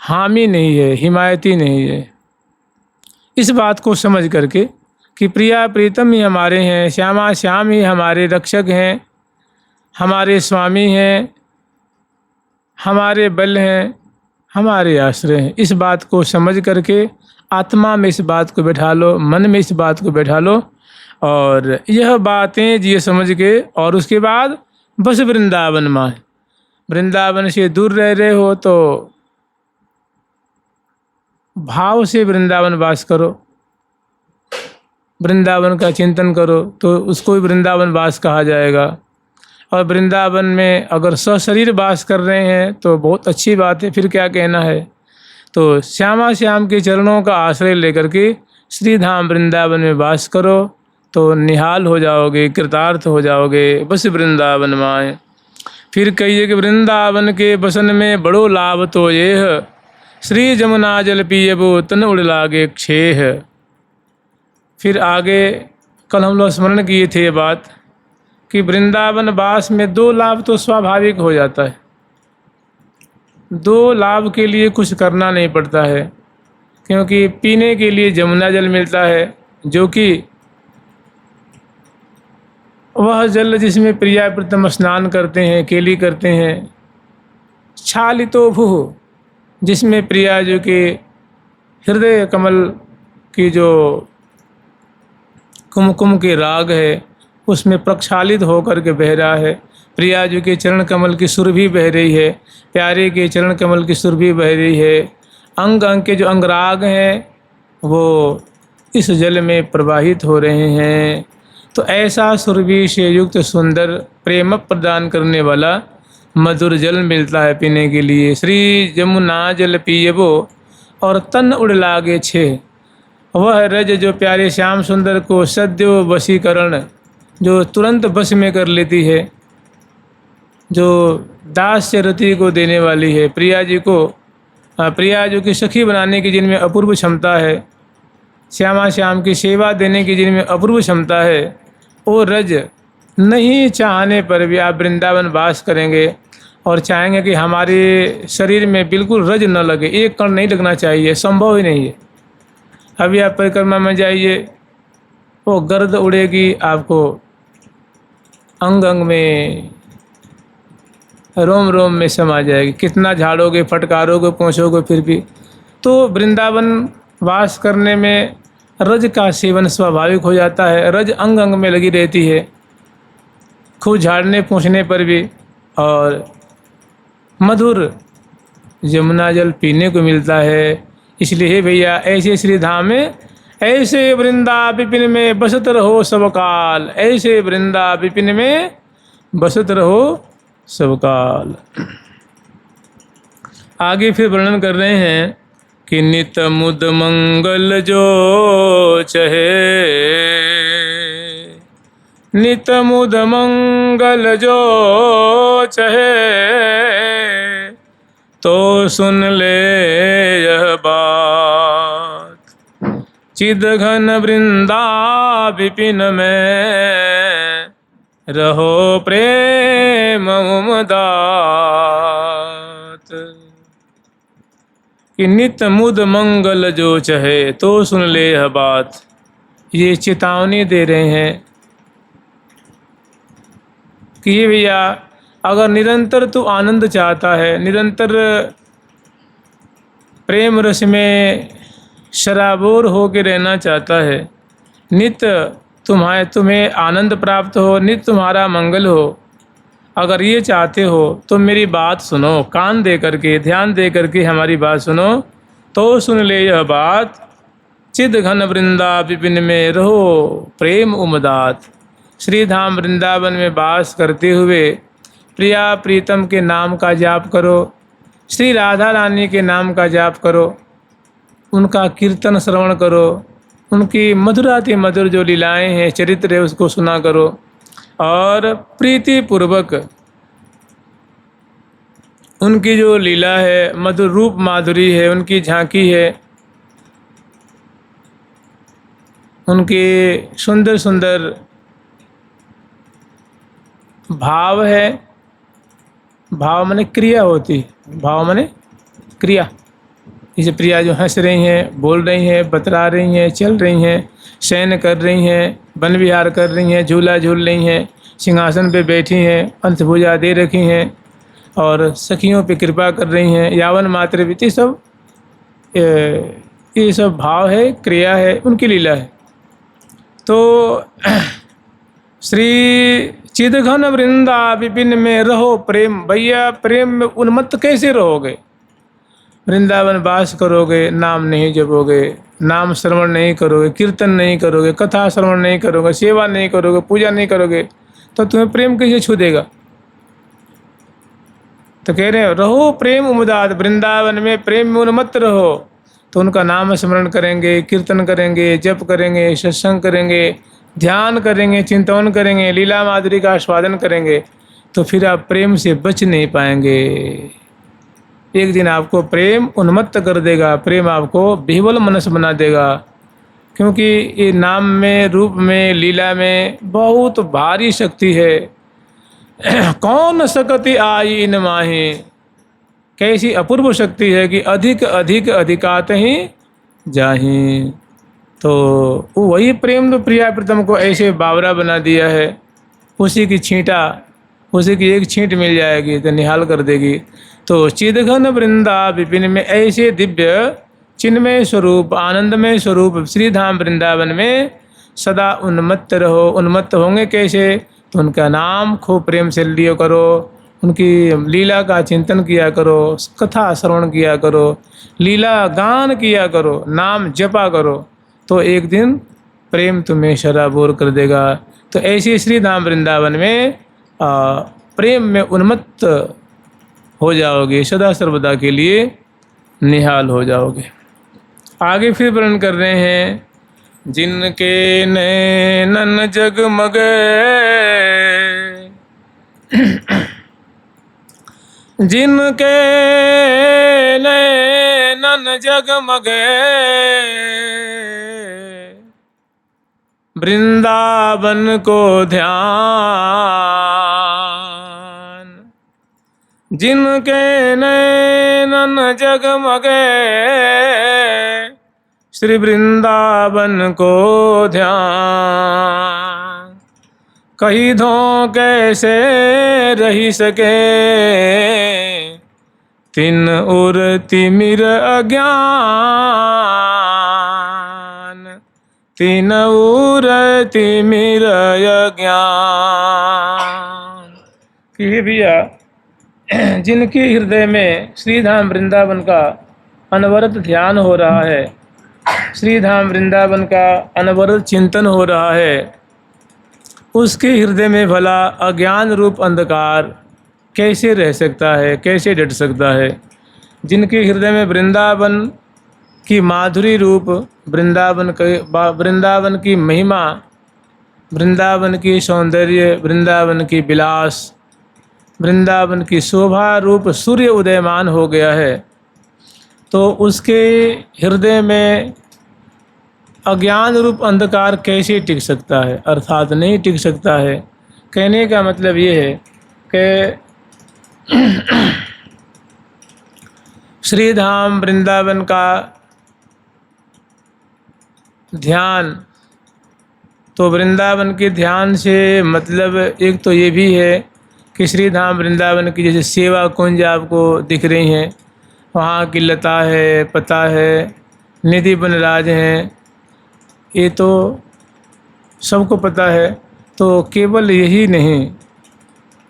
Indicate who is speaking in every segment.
Speaker 1: हामी नहीं है, हिमायती नहीं है। इस बात को समझ करके कि प्रिया प्रीतम ही हमारे हैं, श्यामा श्याम ही हमारे रक्षक हैं, हमारे स्वामी हैं, हमारे बल हैं, हमारे आश्रय हैं, इस बात को समझ करके आत्मा में इस बात को बैठा लो, मन में इस बात को बैठा लो। और यह बातें ये समझ के और उसके बाद बस वृंदावन में, वृंदावन से दूर रह रहे हो तो भाव से वृंदावन वास करो, वृंदावन का चिंतन करो तो उसको भी वृंदावन वास कहा जाएगा। और वृंदावन में अगर सशरीर वास कर रहे हैं तो बहुत अच्छी बात है, फिर क्या कहना है। तो श्यामा श्याम के चरणों का आश्रय लेकर के श्री धाम वृंदावन में वास करो तो निहाल हो जाओगे, कृतार्थ हो जाओगे। बस वृंदावन माए। फिर कहिए कि वृंदावन के बसन में बड़ो लाभ तो ये है, श्री जमुना जल पियबो तन उड़ लागे क्षेह। फिर आगे कल हम लोग स्मरण किए थे ये बात कि वृंदावन वास में दो लाभ तो स्वाभाविक हो जाता है। दो लाभ के लिए कुछ करना नहीं पड़ता है, क्योंकि पीने के लिए जमुना जल मिलता है, जो कि वह जल जिसमें प्रिया प्रीतम स्नान करते हैं, केली करते हैं। छालितो भूः, जिसमें प्रिया जो कि हृदय कमल की जो कुमकुम के राग है उसमें प्रक्षालित होकर के बह रहा है। प्रिया जी के चरण कमल की सुरभि बह रही है, प्यारे के चरण कमल की सुरभि बह रही है। अंग अंग के जो अंगराग हैं वो इस जल में प्रवाहित हो रहे हैं। तो ऐसा सुरभि से युक्त सुंदर प्रेम प्रदान करने वाला मधुर जल मिलता है पीने के लिए। श्री जमुना जल पियबो और तन उड़ लागे छे। वह रज जो प्यारे श्याम सुंदर को सद्यो वशीकरण, जो तुरंत बस में कर लेती है, जो दास्य रति को देने वाली है, प्रिया जी को, प्रिया जी की सखी बनाने की जिनमें अपूर्व क्षमता है, श्यामा श्याम की सेवा देने की जिनमें अपूर्व क्षमता है, वो रज नहीं चाहने पर भी आप वृंदावन वास करेंगे और चाहेंगे कि हमारे शरीर में बिल्कुल रज न लगे, एक कण नहीं लगना चाहिए, संभव ही नहीं है। अभी आप परिक्रमा में जाइए, वो गर्द उड़ेगी, आपको अंग अंग में रोम रोम में समा जाएगी। कितना झाड़ोगे, फटकारोगे, पोंछोगे, फिर भी तो वृंदावन वास करने में रज का सेवन स्वाभाविक हो जाता है। रज अंग अंग में लगी रहती है, खूब झाड़ने पोंछने पर भी। और मधुर यमुना जल पीने को मिलता है। इसलिए हे भैया, ऐसे श्री धाम में, ऐसे वृंदा विपिन में बसत रहो सब काल, ऐसे वृंदा विपिन में बसत रहो सब काल। आगे फिर वर्णन कर रहे हैं कि नित मुद मंगल जो चहे, नित मुद मंगल जो चहे, तो सुन ले यह बात, चिद घन वृंदा विपिन में रहो प्रेम उमदात। कि नित मुद मंगल जो चहे तो सुन ले यह बात, ये चेतावनी दे रहे हैं कि ये भैया, अगर निरंतर तू आनंद चाहता है, निरंतर प्रेम रस में शराबोर हो के रहना चाहता है, नित्य तुम्हें आनंद प्राप्त हो, नित्य तुम्हारा मंगल हो, अगर ये चाहते हो तो मेरी बात सुनो, कान दे करके, ध्यान दे करके हमारी बात सुनो। तो सुन ले यह बात, चिद घन वृंदा विपिन में रहो प्रेम उमदात। श्री धाम वृंदावन में वास करते हुए प्रिया प्रीतम के नाम का जाप करो, श्री राधा रानी के नाम का जाप करो, उनका कीर्तन श्रवण करो, उनकी मधुराति मधुर जो लीलाएं हैं, चरित्र है, उसको सुना करो। और प्रीति पूर्वक उनकी जो लीला है, मधुर रूप माधुरी है, उनकी झांकी है, उनके सुंदर सुंदर भाव है। भाव माने क्रिया होती, भाव माने क्रिया, इसे प्रिया जो हंस रही हैं, बोल रही हैं, बतरा रही हैं, चल रही हैं, शयन कर रही हैं, वन विहार कर रही हैं, झूला झूल रही हैं, सिंहासन पे बैठी हैं, पंथभुजा दे रखी हैं और सखियों पे कृपा कर रही हैं, यावन मात्र बीती सब ये सब भाव है, क्रिया है, उनकी लीला है। तो श्री चिदघन वृंदा विपिन में रहो प्रेम। भैया प्रेम में उन्मत्त कैसे रहोगे? वृंदावन वास करोगे, नाम नहीं जपोगे, नाम श्रवण नहीं करोगे, कीर्तन नहीं करोगे, कथा श्रवण नहीं करोगे, सेवा नहीं करोगे, पूजा नहीं करोगे, तो तुम्हें प्रेम कैसे छू देगा? तो कह रहे हो रहो प्रेम उमदाद, वृंदावन में प्रेम में उन्मत्त रहो। तो उनका नाम स्मरण करेंगे, कीर्तन करेंगे, जप करेंगे, सत्संग करेंगे, ध्यान करेंगे, चिंतन करेंगे, लीला माधुरी का आस्वादन करेंगे, तो फिर आप प्रेम से बच नहीं पाएंगे। एक दिन आपको प्रेम उन्मत्त कर देगा, प्रेम आपको विह्वल मनस बना देगा, क्योंकि ये नाम में, रूप में, लीला में बहुत भारी शक्ति है। कौन सकति आई इन माही, कैसी अपूर्व शक्ति है कि अधिक अधिक अधिकात ही जाही। तो वही प्रेम तो प्रिया प्रीतम को ऐसे बावरा बना दिया है, उसी की छींटा, उसी की एक छींट मिल जाएगी तो निहाल कर देगी। तो चिदघन वृंदा विपिन में ऐसे दिव्य चिन्मय स्वरूप, आनंदमय स्वरूप श्री धाम वृंदावन में सदा उन्मत्त रहो। उन्मत्त होंगे कैसे? तो उनका नाम खूब प्रेम से लियो करो, उनकी लीला का चिंतन किया करो, कथा श्रवण किया करो, लीला गान किया करो, नाम जपा करो, तो एक दिन प्रेम तुम्हें शराबोर कर देगा। तो ऐसे श्री धाम वृंदावन में प्रेम में उन्मत्त हो जाओगे, सदा सर्वदा के लिए निहाल हो जाओगे। आगे फिर वर्णन कर रहे हैं, जिनके नैनन जगमगे, जिनके नैनन जगमगे, वृंदावन को ध्यान, जिनके नैनन जगमगे, श्री वृंदावन को ध्यान, कही धो कैसे रही सके, तिन उर तिमिर अज्ञान, तिन उर तिमिर अज्ञान। कि भैया जिनके हृदय में श्रीधाम वृंदावन का अनवरत ध्यान हो रहा है, श्रीधाम वृंदावन का अनवरत चिंतन हो रहा है, उसके हृदय में भला अज्ञान रूप अंधकार कैसे रह सकता है, कैसे डट सकता है? जिनके हृदय में वृंदावन की माधुरी रूप, वृंदावन की महिमा, वृंदावन की सौंदर्य, वृंदावन की विलास, वृंदावन की शोभा रूप सूर्य उदयमान हो गया है, तो उसके हृदय में अज्ञान रूप अंधकार कैसे टिक सकता है? अर्थात नहीं टिक सकता है। कहने का मतलब ये है कि श्रीधाम वृंदावन का ध्यान, तो वृंदावन के ध्यान से मतलब एक तो ये भी है कि श्रीधाम वृंदावन की जैसे सेवा कुंज आपको दिख रही हैं, वहाँ की लता है, पता है, निधि बनराज हैं, ये तो सबको पता है। तो केवल यही नहीं,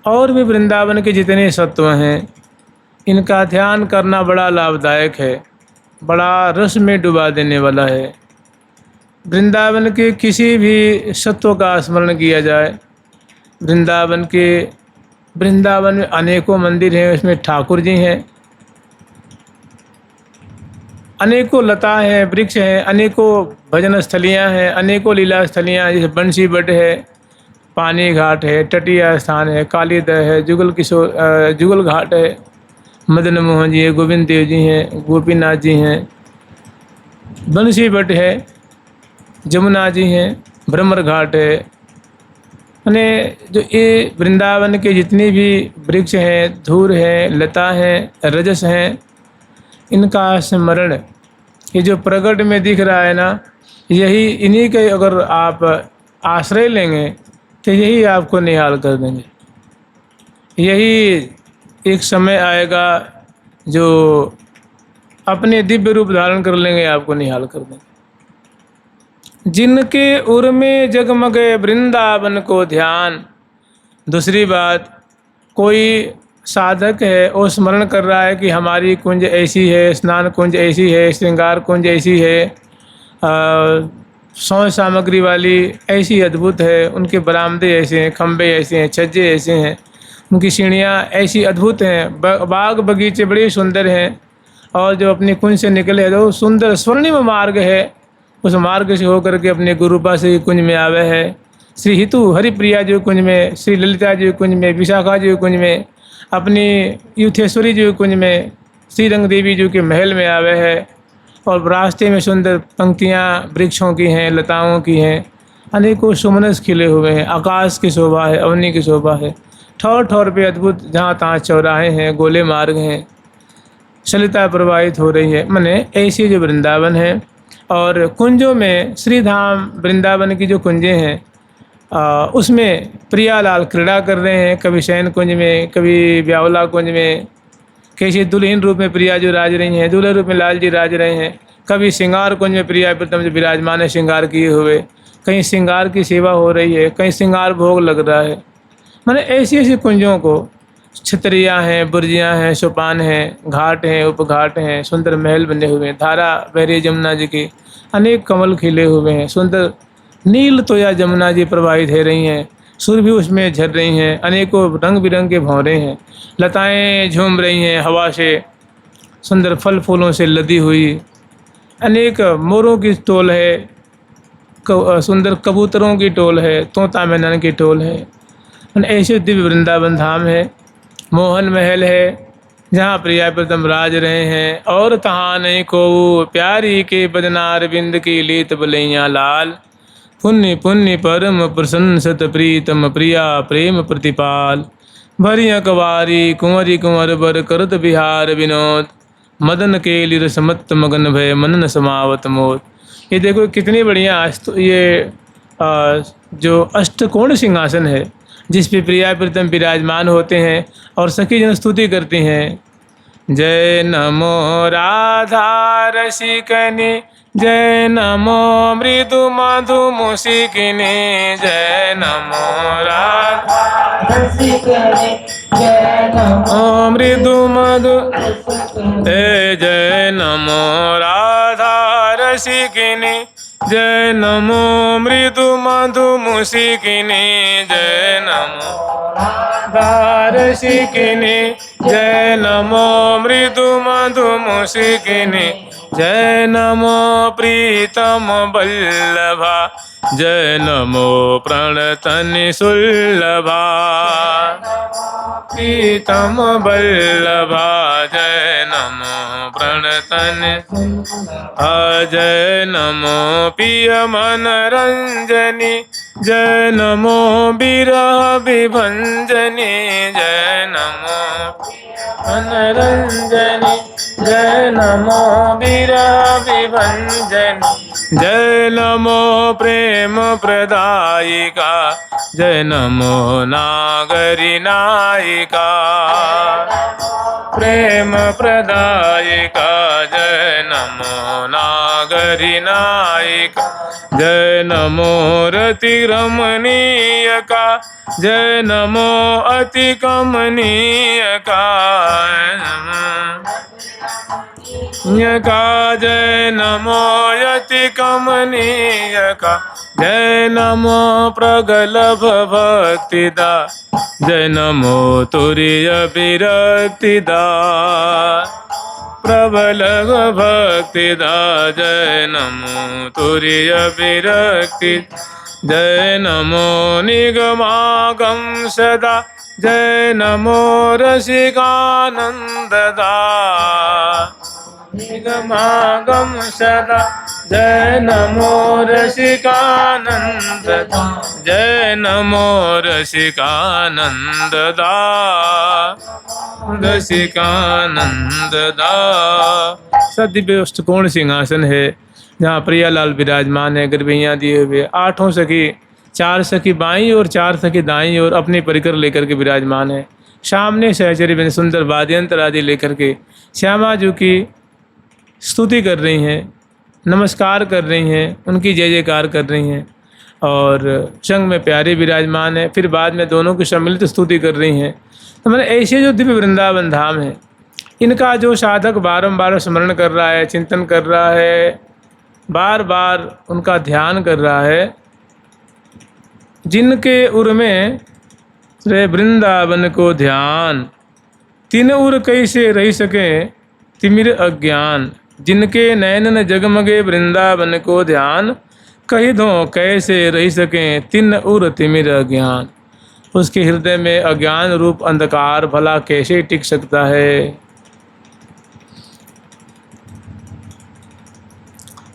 Speaker 1: और भी वृंदावन के जितने सत्व हैं, इनका ध्यान करना बड़ा लाभदायक है, बड़ा रस में डुबा देने वाला है। वृंदावन के किसी भी सत्व का स्मरण किया जाए, वृंदावन में अनेकों मंदिर हैं, उसमें ठाकुर जी हैं, अनेकों लता हैं, वृक्ष हैं, अनेकों भजन स्थलियाँ हैं, अनेकों लीला स्थलियाँ, जैसे बंसी बट है, पानी घाट है, तटीय स्थान है, कालीदह है, जुगल घाट है, मदन मोहन जी है, गोविंद देव जी हैं, गोपीनाथ जी हैं, बंसी बट है, जमुना जी हैं, भ्रमर घाट है। यानी जो ये वृंदावन के जितने भी वृक्ष हैं, धूर हैं, लता हैं, रजस हैं, इनका स्मरण, ये जो प्रकट में दिख रहा है ना, यही इन्हीं के अगर आप आश्रय लेंगे तो यही आपको निहाल कर देंगे। यही एक समय आएगा जो अपने दिव्य रूप धारण कर लेंगे, आपको निहाल कर देंगे। जिनके उर में जगमगे वृंदावन को ध्यान। दूसरी बात, कोई साधक है वो स्मरण कर रहा है कि हमारी कुंज ऐसी है, स्नान कुंज ऐसी है, श्रृंगार कुंज ऐसी है, सौ सामग्री वाली ऐसी अद्भुत है, उनके बरामदे ऐसे हैं, खंबे ऐसे हैं, छज्जे ऐसे हैं, उनकी सीढ़ियाँ ऐसी अद्भुत हैं, बाग बगीचे बड़े सुंदर हैं, और जो अपनी कुंज से निकले तो सुंदर स्वर्णिम मार्ग है, उस मार्ग से होकर के अपने गुरुपा से कुंज में आवे है। श्री हितु हरिप्रिया जी कुंज में, श्री ललिता जी कुंज में, विशाखा जी कुंज में, अपनी युथेश्वरी जी कुंज में, श्री रंग देवी जी के महल में आवे है। और रास्ते में सुंदर पंक्तियाँ वृक्षों की हैं, लताओं की हैं, अनेकों सुमनस खिले हुए हैं, आकाश की शोभा है, अवनी की शोभा है, ठौर ठौर पे अद्भुत जहाँ तहाँ चौराहे हैं, गोले मार्ग हैं, सलिता प्रवाहित हो रही है। माने ऐसी जो वृंदावन है, और कुंजों में श्रीधाम वृंदावन की जो कुंजें हैं उसमें प्रियालाल क्रीड़ा कर रहे हैं, कभी शयन कुंज में, कभी ब्यावला कुंज में, कैसे दुल्हन रूप में प्रिया जो राज रही हैं, दूल्हे रूप में लाल जी राज रहे हैं, कभी श्रृंगार कुंज में प्रिया प्रीतम जो विराजमान है श्रृंगार किए हुए, कहीं श्रृंगार की सेवा हो रही है, कहीं श्रृंगार भोग लग रहा है। मैंने ऐसी ऐसी कुंजों को, छतरियाँ हैं, बुर्जियाँ हैं, सोपान हैं, घाट हैं, उपघाट हैं, सुंदर महल बने हुए हैं, धारा बह रही जमुना जी की, अनेक कमल खिले हुए हैं, सुंदर नील तोया जमुना जी प्रवाहित हो रही हैं, सुर भी उसमें झर रही हैं, अनेकों रंग बिरंगे भंवरे हैं, लताएं झूम रही हैं हवा से, सुंदर फल फूलों से लदी हुई, अनेक मोरों की टोल है, सुंदर कबूतरों की टोल है, तोता मैनन की टोल है। ऐसे दिव्य वृंदावन धाम है, मोहन महल है, जहाँ प्रिया प्रीतम राज रहे हैं, और तहाँ नहीं को प्यारी के बदनार बिंद की लीत बलैया लाल, पुण्य पुण्य परम प्रशंसत प्रीतम प्रिया प्रेम प्रतिपाल, भरिया कवारी कुंवरी कुंवर बर करत बिहार विनोद, मदन के लिर समत मगन भय मनन समावत मोद। ये देखो कितनी बढ़िया ये जो अष्टकोण सिंहासन है, जिस पे प्रिया प्रीतम विराजमान होते हैं और सखी जन स्तुति करती हैं। जय नमो राधा रसिकने, जय नमो मृदु मधु मुसिकने, जय नमो राधा रसिकने, जय नमो मृदु मधु, जय नमो राधा रसिकने, जय नमो मृदु मधु मुसिकने, जय नमो राधा रसिकने, जय नमो मृदु मधु मुसिकने, जय नमो प्रीतम बल्लभा, जय नमो प्रणतन सुल्लभा, प्रीतम बल्लभा, जय नमो प्रणतन, जय नमो पिय मनरंजनी, जय नमो विरह विभंजनी, जय नमो मनरंजनी, जय नमो विरह विभंजनी, जय नमो प्रेम प्रदायिका, जय नमो नागरी नायिका, प्रेम प्रदायिका, जय नमो नागरी नायिका, जय नमो रति रमणीयका, जय नमो अति कमनीयका, जय नमो यति कमनीयका, जय नमो प्रगल्भ भक्तिदा, जय नमो तुरीय विरक्तिदा, प्रबल भक्तिदा, जय नमो तुरीय विरक्ति, जय नमो निगमागम सदा, जय नमो रसिकानंददा, निगमागम सदा, जय नमो रसिकानंददा, जय नमो रसिकानंददा, रसिकानंद दा। सदिव्य अष्टकोण सिंहासन है जहाँ प्रियालाल विराजमान है, गरबैयाँ दिए हुए, 8 सखी, 4 सखी बाईं और 4 सखी दाईं और अपनी परिकर लेकर के विराजमान है। सामने सहचरी में सुंदर वाद्यंत्र आदि लेकर के श्यामा जी की स्तुति कर रही हैं, नमस्कार कर रही हैं, उनकी जय जयकार कर रही हैं और संग में प्यारे विराजमान है। फिर बाद में दोनों की सम्मिलित स्तुति कर रही हैं। तो मैंने ऐसे जो दिव्य वृंदावन धाम है, इनका जो साधक बारंबार स्मरण कर रहा है, चिंतन कर रहा है, बार बार उनका ध्यान कर रहा है, जिनके उर में रे वृंदावन को ध्यान, तीन उर कैसे रह सके तिमिर अज्ञान। जिनके नयन जगमगे वृंदावन को ध्यान, कही दो कैसे रह सके तीन उर तिमिर अज्ञान। उसके हृदय में अज्ञान रूप अंधकार भला कैसे टिक सकता है।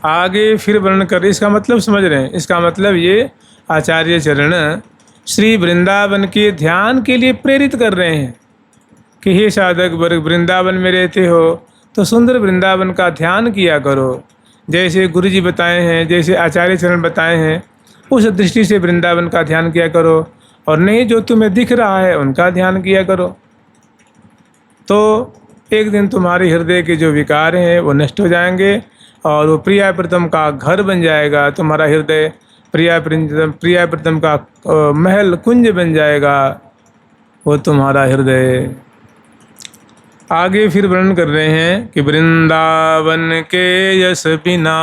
Speaker 1: आगे फिर वर्णन कर, इसका मतलब समझ रहे हैं, इसका मतलब ये आचार्य चरण श्री वृंदावन के ध्यान के लिए प्रेरित कर रहे हैं कि हे साधक वर्ग, वृंदावन में रहते हो तो सुंदर वृंदावन का ध्यान किया करो। जैसे गुरु जी बताए हैं, जैसे आचार्य चरण बताए हैं, उस दृष्टि से वृंदावन का ध्यान किया करो, और नहीं जो तुम्हें दिख रहा है उनका ध्यान किया करो। तो एक दिन तुम्हारे हृदय के जो विकार हैं वो नष्ट हो जाएंगे और वो प्रिया प्रीतम का घर बन जाएगा। तुम्हारा हृदय प्रिया प्रीतम का महल कुंज बन जाएगा वो तुम्हारा हृदय। आगे फिर वर्णन कर रहे हैं कि वृंदावन के यश बिना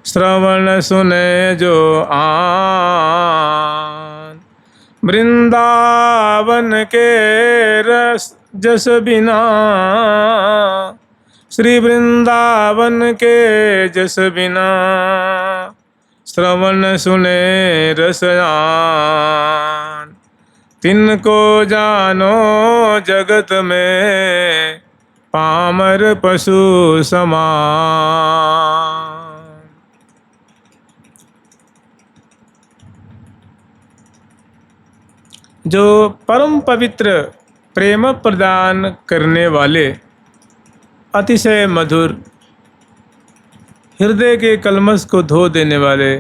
Speaker 1: श्रवण सुने जो आन। वृंदावन के रस जस बिना, श्री वृंदावन के जस बिना, श्रवण सुने रसयान। तिनको जानो जगत में पामर पशु समान। जो परम पवित्र प्रेम प्रदान करने वाले, अतिशय मधुर, हृदय के कलमश को धो देने वाले,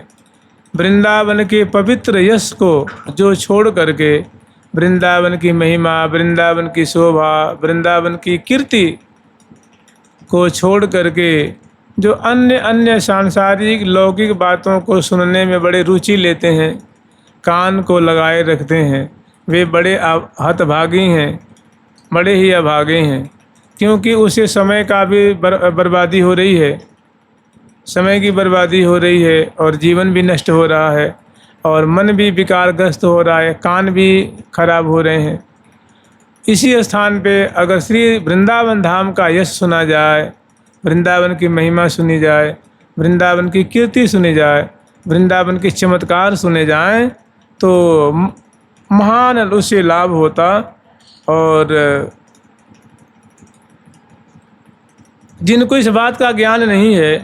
Speaker 1: वृंदावन के पवित्र यश को जो छोड़ करके वृंदावन की महिमा, वृंदावन की शोभा, वृंदावन की कीर्ति को छोड़ करके जो अन्य अन्य सांसारिक लौकिक बातों को सुनने में बड़े रुचि लेते हैं, कान को लगाए रखते हैं, वे बड़े हतभागी हैं, बड़े ही अभागे हैं। क्योंकि उसे समय का भी बर्बादी हो रही है, समय की बर्बादी हो रही है और जीवन भी नष्ट हो रहा है और मन भी विकारग्रस्त हो रहा है, कान भी खराब हो रहे हैं। इसी स्थान पे अगर श्री वृंदावन धाम का यश सुना जाए, वृंदावन की महिमा सुनी जाए, वृंदावन की कीर्ति सुनी जाए, वृंदावन के चमत्कार सुने जाएं, तो महान उससे लाभ होता। और जिनको इस बात का ज्ञान नहीं है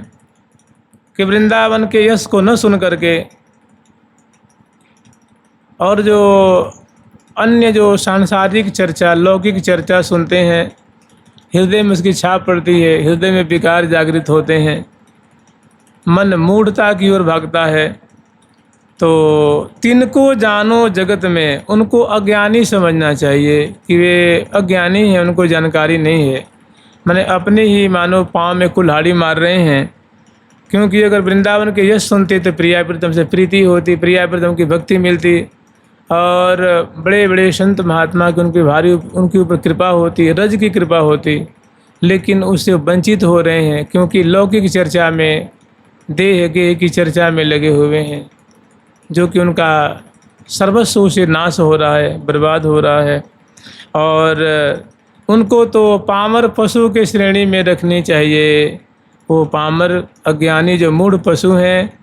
Speaker 1: कि वृंदावन के यश को न सुन करके और जो अन्य जो सांसारिक चर्चा, लौकिक चर्चा सुनते हैं, हृदय में उसकी छाप पड़ती है, हृदय में विकार जागृत होते हैं, मन मूढ़ता की ओर भागता है। तो तिनको जानो जगत में, उनको अज्ञानी समझना चाहिए कि वे अज्ञानी हैं, उनको जानकारी नहीं है। मैंने अपने ही मानो पाँव में कुल्हाड़ी मार रहे हैं। क्योंकि अगर वृंदावन के यश सुनते तो प्रिया प्रीतम से प्रीति होती, प्रिया प्रीतम की भक्ति मिलती और बड़े बड़े संत महात्मा की उनके ऊपर कृपा होती, रज की कृपा होती। लेकिन उससे वंचित हो रहे हैं क्योंकि लौकिक चर्चा में, देह गेह की चर्चा में लगे हुए हैं, जो कि उनका सर्वस्व से नाश हो रहा है, बर्बाद हो रहा है। और उनको तो पामर पशु के श्रेणी में रखनी चाहिए। वो पामर अज्ञानी जो मूढ़ पशु हैं,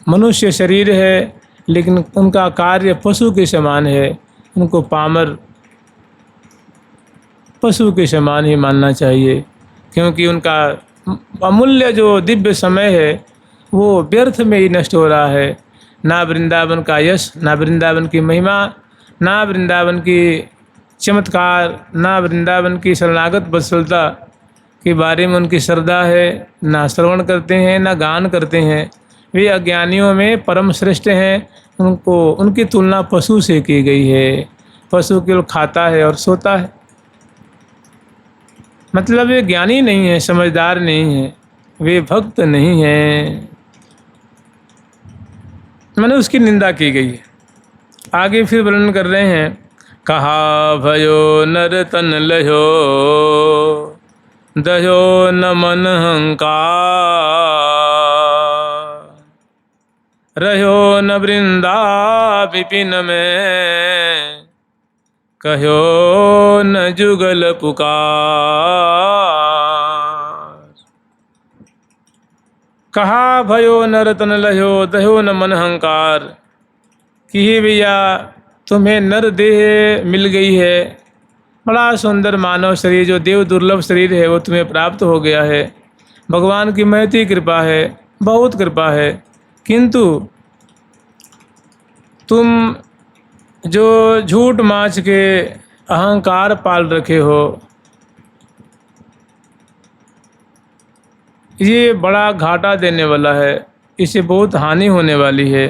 Speaker 1: मनुष्य शरीर है लेकिन उनका कार्य पशु के समान है, उनको पामर पशु के समान ही मानना चाहिए। क्योंकि उनका अमूल्य जो दिव्य समय है वो व्यर्थ में ही नष्ट हो रहा है। ना वृंदावन का यश, ना वृंदावन की महिमा, ना वृंदावन की चमत्कार, ना वृंदावन की शरणागत वत्सलता के बारे में उनकी श्रद्धा है, ना श्रवण करते हैं, ना गान करते हैं। वे अज्ञानियों में परम श्रेष्ठ हैं। उनको उनकी तुलना पशु से की गई है। पशु केवल खाता है और सोता है, मतलब वे ज्ञानी नहीं है, समझदार नहीं है, वे भक्त नहीं है, मैंने उसकी निंदा की गई है। आगे फिर वर्णन कर रहे हैं, कहा भयो नर तन लहो, दहो न मन हंकार, रहो न वृंदा विपिन में, कहो न जुगल पुकार। कहा भयो नर तन लहो, दहो न मन हंकार, कि हे भैया तुम्हें नर देह मिल गई है, बड़ा सुंदर मानव शरीर, जो देव दुर्लभ शरीर है वो तुम्हें प्राप्त हो गया है। भगवान की महती कृपा है, बहुत कृपा है, किंतु तुम जो झूठ माच के अहंकार पाल रखे हो, ये बड़ा घाटा देने वाला है, इससे बहुत हानि होने वाली है।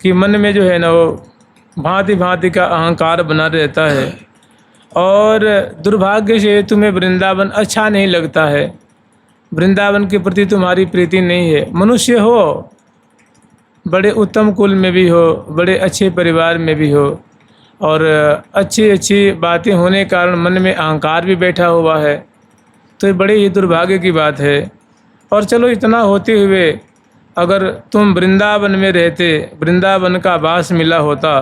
Speaker 1: कि मन में जो है ना वो भांति भांति का अहंकार बना रहता है, और दुर्भाग्य से तुम्हें वृंदावन अच्छा नहीं लगता है, वृंदावन के प्रति तुम्हारी प्रीति नहीं है। मनुष्य हो, बड़े उत्तम कुल में भी हो, बड़े अच्छे परिवार में भी हो, और अच्छी अच्छी बातें होने के कारण मन में अहंकार भी बैठा हुआ है, तो ये बड़े ही दुर्भाग्य की बात है। और चलो इतना होते हुए अगर तुम वृंदावन में रहते, वृंदावन का वास मिला होता,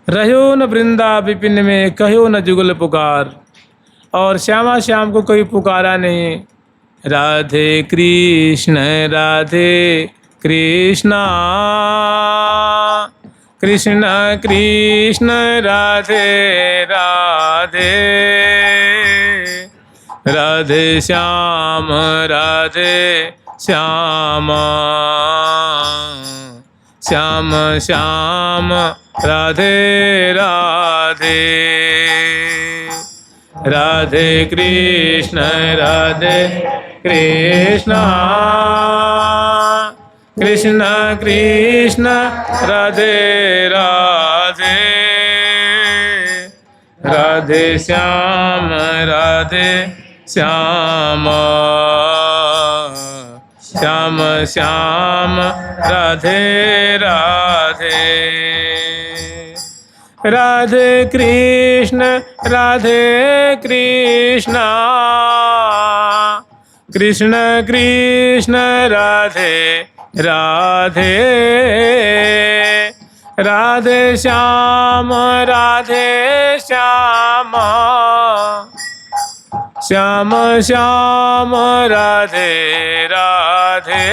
Speaker 1: रहो न वृंदा विपिन में, कहो न जुगल पुकार, और श्यामा श्याम को कोई पुकारा नहीं। राधे कृष्ण कृष्णा, कृष्ण कृष्ण राधे राधे, राधे श्याम श्यामा, श्याम श्याम राधे राधे। राधे कृष्ण कृष्णा, कृष्ण कृष्ण राधे राधे, राधे श्याम श्यामा, श्याम श्याम राधे राधे। राधे कृष्ण कृष्णा, कृष्ण कृष्ण राधे राधे, राधे श्याम श्यामा, श्याम श्याम राधे राधे।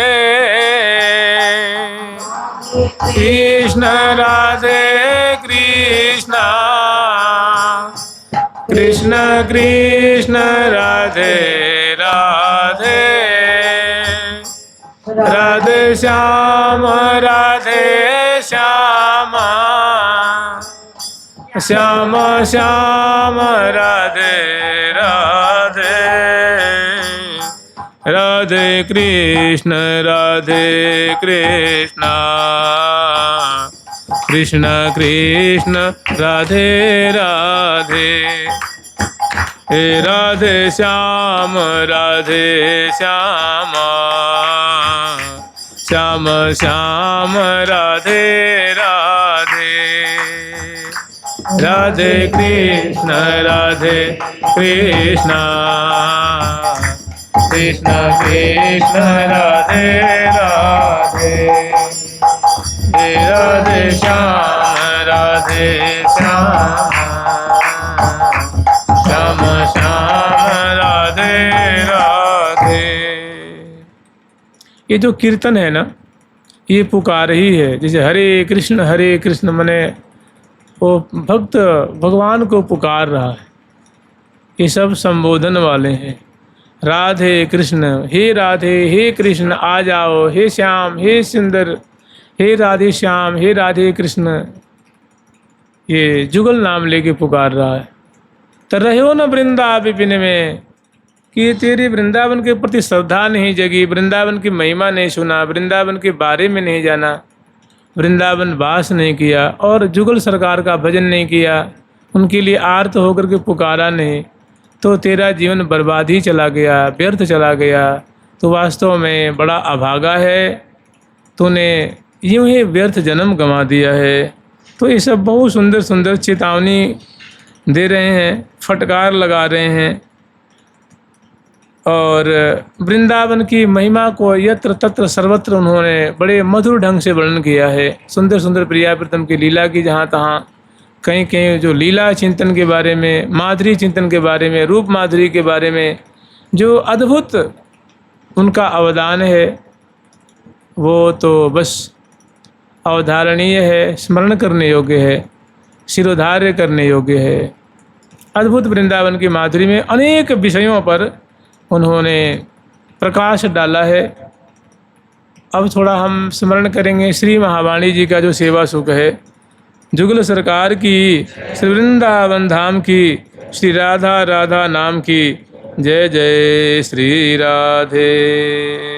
Speaker 1: कृष्ण कृष्णा, कृष्ण कृष्ण राधे राधे, राधे श्याम श्यामा, श्याम श्याम राधे राधे। राधे कृष्ण कृष्णा, कृष्ण कृष्ण राधे राधे, हे राधे श्याम श्यामा, श्याम श्याम राधे राधे। राधे कृष्ण कृष्णा, कृष्ण कृष्ण राधे राधे, हे राधे श्याम श्यामा, श्याम श्याम राधे राधे। ये जो कीर्तन है ना, ये पुकार ही है। जैसे हरे कृष्ण मने वो भक्त भगवान को पुकार रहा है। ये सब संबोधन वाले हैं। राधे कृष्ण, हे राधे, हे कृष्ण आ जाओ, हे श्याम, हे सुंदर, हे राधे श्याम, हे राधे कृष्ण, ये जुगल नाम लेके पुकार रहा है। तरह्यो न वृंदा विपिन में, कि तेरी वृंदावन के प्रति श्रद्धा नहीं जगी, वृंदावन की महिमा नहीं सुना, वृंदावन के बारे में नहीं जाना, वृंदावन वास नहीं किया और जुगल सरकार का भजन नहीं किया, उनके लिए आर्त होकर के पुकारा नहीं, तो तेरा जीवन बर्बाद ही चला गया, व्यर्थ चला गया। तो वास्तव में बड़ा अभागा है, तूने यूँ ही व्यर्थ जन्म गंवा दिया है। तो ये सब बहुत सुंदर सुंदर चेतावनी दे रहे हैं, फटकार लगा रहे हैं और वृंदावन की महिमा को यत्र तत्र सर्वत्र उन्होंने बड़े मधुर ढंग से वर्णन किया है। सुंदर सुंदर प्रिया प्रीतम की लीला की जहाँ तहाँ कहीं कहीं जो लीला चिंतन के बारे में, माधुरी चिंतन के बारे में, रूप माधुरी के बारे में जो अद्भुत उनका अवदान है, वो तो बस अवधारणीय है, स्मरण करने योग्य है, शिरोधार्य करने योग्य है। अद्भुत वृंदावन की माधुरी में अनेक विषयों पर उन्होंने प्रकाश डाला है। अब थोड़ा हम स्मरण करेंगे श्री महावाणी जी का जो सेवा सुख है। जुगल सरकार की, श्री वृंदावन धाम की, श्री राधा राधा नाम की। जय जय श्री राधे।